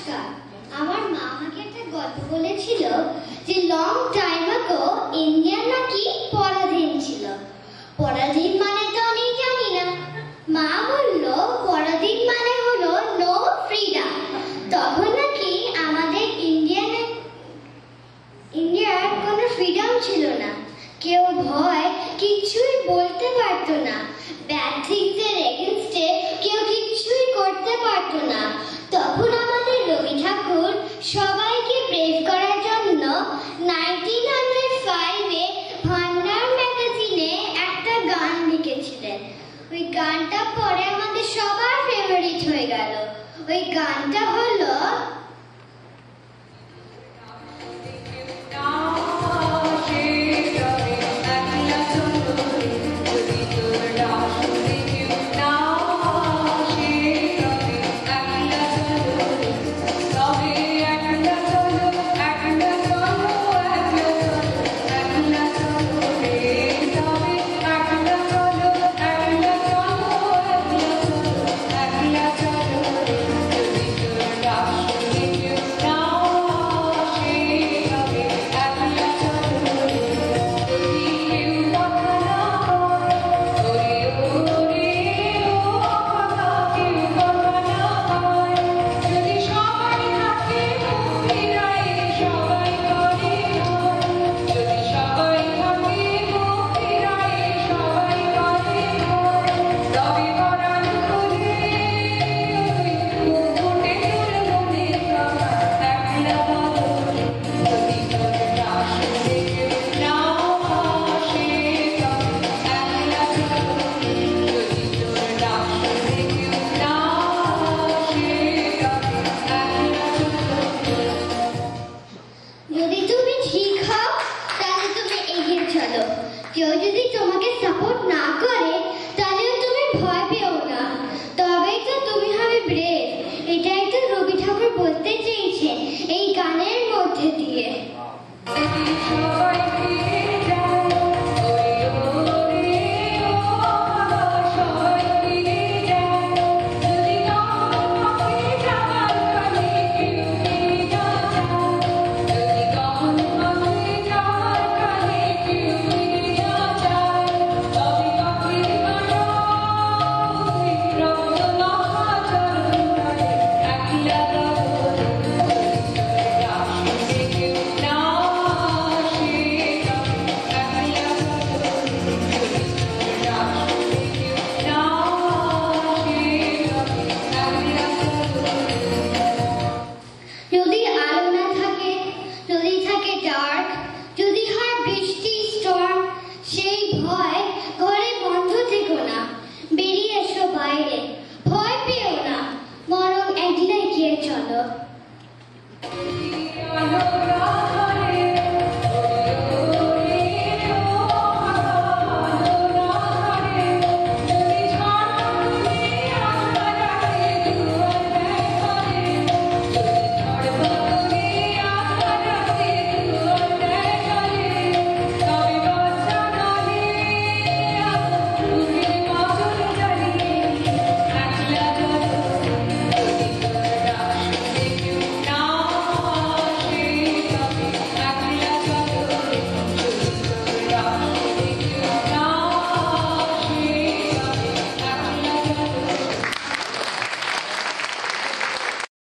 নমস্কার। আমার মা আমাকে একটা গল্প বলেছিল যে লং টাইম আগো ইন্ডিয়া নাকি পরাধীন ছিল। পরাধীন মানে তো আমি জানি না। মা বলল পরাধীন মানে হলো নো ফ্রিডম। তখন নাকি আমাদের ইন্ডিয়ার কোনো ফ্রিডম ছিল না। কেউ ভয় কিছুই বলতে পারতো না। ব্যাড থিংস এর এগেইনস্টে কেউ কিছুই করতে পারতো না। তখন আমাদের রবি ঠাকুর সবাইকে ব্রেভ করার জন্য 1905 এ ভান্ডার ম্যাগাজিনে একটা গান লিখেছিলেন। ওই গানটা পরে আমাদের সবার ফেভারিট হয়ে গেল। ওই গানটা